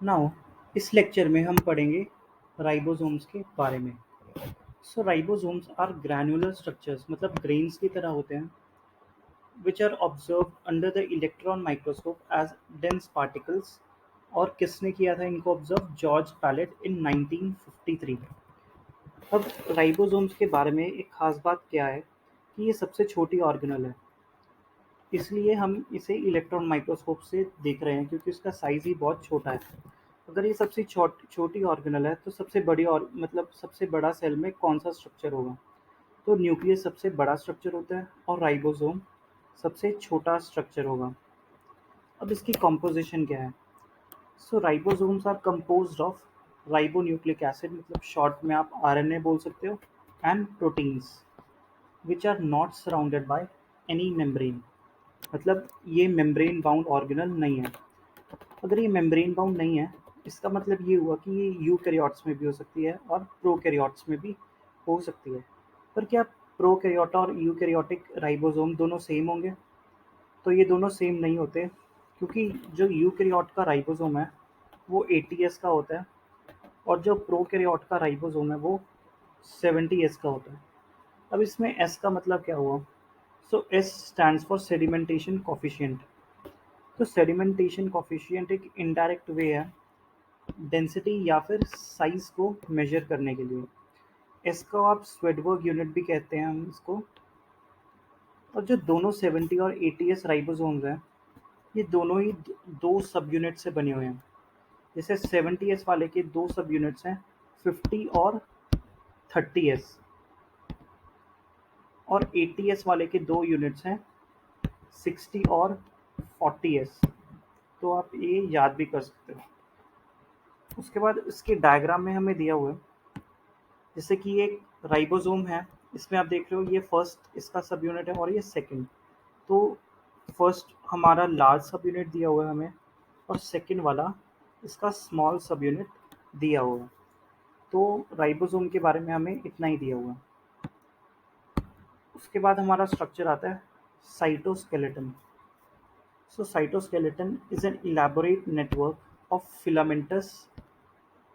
Now इस lecture में हम पढ़ेंगे राइबोसोम्स के बारे में। So ribosomes are granular structures, मतलब ग्रेन्स की तरह होते हैं, which are observe under the electron microscope as dense particles. और किसने किया था इनको ऑब्जर्व? जॉर्ज पैलेट इन 1953। अब राइबोसोम्स के बारे में एक खास बात क्या है कि ये सबसे छोटी ऑर्गेनल है, इसलिए हम इसे इलेक्ट्रॉन माइक्रोस्कोप से देख रहे हैं क्योंकि इसका साइज ही बहुत छोटा है। अगर ये सबसे छोटी ऑर्गेनल है तो सबसे बड़ी और मतलब सबसे बड़ा सेल में कौन सा स्ट्रक्चर होगा? तो न्यूक्लियस सबसे बड़ा स्ट्रक्चर होता है और राइबोसोम सबसे छोटा स्ट्रक्चर होगा। अब इसकी कॉम्पोजिशन क्या है? So ribosomes are composed of ribonucleic acid, मतलब शॉर्ट में आप आरएनए बोल सकते हो, and proteins which are not surrounded by any membrane. मतलब ये मेम्ब्रेन बाउंड ऑर्गेनल नहीं है। अगर ये मेम्ब्रेन बाउंड नहीं है, इसका मतलब ये हुआ कि ये यूकैरियोट्स में भी हो सकती है और प्रोकैरियोट्स में भी हो सकती है। पर क्या प्रोकैरियोट और यूकैरियोटिक राइबोसोम दोनों सेम होंगे? तो ये दोनों सेम नहीं होते, क्योंकि जो यूकैरियोट का राइबोसोम है वो 80S का होता है और जो प्रोकैरियोट का राइबोसोम है वो 70S का होता है। अब इसमें S का मतलब क्या हुआ? सो S stands for sedimentation coefficient. तो सेडिमेंटेशन कोफिशिएंट एक इनडायरेक्ट वे है डेंसिटी या फिर साइज को मेजर करने के लिए। इसको आप स्वेडबर्ग यूनिट भी कहते हैं हम इसको। और जो दोनों 70 और 80S राइबोसोम्स हैं, ये दोनों ही दो सब यूनिट से बने हुए हैं। जैसे 70S वाले के दो सब यूनिट्स हैं 50 और 30S, और 80S वाले के दो यूनिट्स हैं 60 और 40S। तो आप ये याद भी कर सकते हो। उसके बाद इसके डायग्राम में हमें दिया हुआ है, जैसे कि ये एक राइबोसोम है, इसमें आप देख रहे हो ये फर्स्ट इसका सब यूनिट है और ये सेकंड। तो फर्स्ट हमारा लार्ज सब यूनिट दिया हुआ है हमें, और सेकंड वाला इसका स्मॉल सब यूनिट दिया हुआ है। तो राइबोसोम के बारे में हमें इतना ही दिया हुआ है। उसके बाद हमारा स्ट्रक्चर आता है cytoskeleton. So cytoskeleton is an elaborate network of filamentous.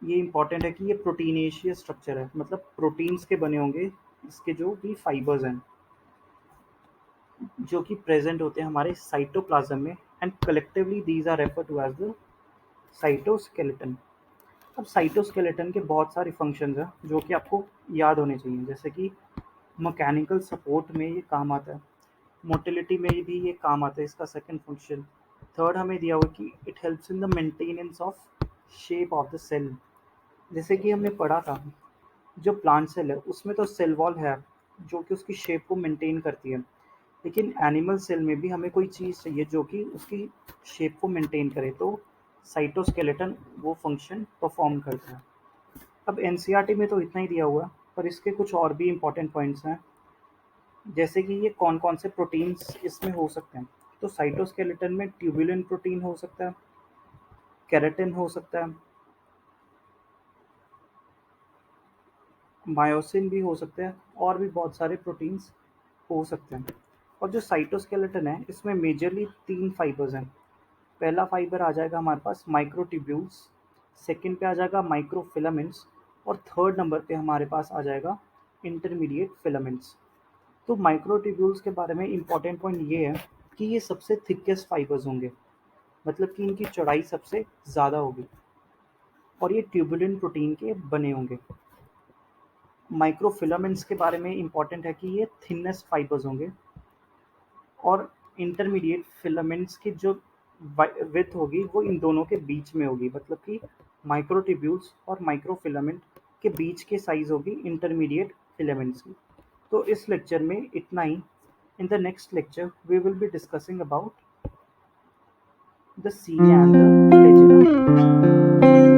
ये इंपॉर्टेंट है कि ये प्रोटीनेशियस स्ट्रक्चर है, मतलब प्रोटीन्स के बने होंगे इसके जो भी फाइबर्स हैं, जो कि प्रेजेंट होते हैं हमारे साइटोप्लाज्म में, and collectively these are refer to as the cytoskeleton. अब साइटोस्केलेटन के बहुत सारे फंक्शंस हैं जो कि आपको याद होने चाहिए, जैसे कि मैकेनिकल सपोर्ट में ये काम आता है, मोटिलिटी में भी ये काम आता है, इसका सेकंड फंक्शन। थर्ड हमें दिया हुआ कि it helps in the maintenance of shape of the cell. जैसे कि हमने पढ़ा था, जो प्लांट सेल है उसमें तो सेल वॉल है जो कि उसकी शेप को मेंटेन करती है, लेकिन एनिमल सेल में भी हमें कोई चीज़ चाहिए जो कि उसकी शेप को मेंटेन करे, तो साइटोस्केलेटन वो फंक्शन परफॉर्म करता है। अब एनसीईआरटी में तो इतना ही दिया हुआ है, पर इसके कुछ और भी इम्पोर्टेंट पॉइंट्स हैं, जैसे कि ये कौन कौन से प्रोटीन्स इसमें हो सकते हैं। तो साइटोस्केलेटन में ट्यूबुलिन प्रोटीन हो सकता है, केराटिन हो सकता है, मायोसिन भी हो सकते हैं, और भी बहुत सारे प्रोटीन्स हो सकते हैं। और जो साइटोस्केलेटन है इसमें मेजरली 3 फाइबर्स हैं। पहला फाइबर आ जाएगा हमारे पास माइक्रोट्यूब्यूल्स, सेकंड पे आ जाएगा माइक्रोफिलामेंट्स, और थर्ड नंबर पे हमारे पास आ जाएगा इंटरमीडिएट फिलामेंट्स। तो माइक्रोट्यूब्यूल्स के बारे में इम्पॉर्टेंट पॉइंट ये है कि ये सबसे थिकेस्ट फाइबर्स होंगे, मतलब कि इनकी चौड़ाई सबसे ज़्यादा होगी, और ये ट्यूबुलिन प्रोटीन के बने होंगे। माइक्रोफिलामेंट्स के बारे में इम्पॉर्टेंट है कि ये थिनेस्ट फाइबर्स होंगे, और इंटरमीडिएट फिलामेंट्स की जो विड्थ होगी वो इन दोनों के बीच में होगी, मतलब कि माइक्रोट्यूब्यूल्स और माइक्रोफिलामेंट के बीच के साइज होगी इंटरमीडिएट फिलामेंट्स की। तो इस लेक्चर में इतना ही। In the next lecture we will be discussing about the cilia and the flagella.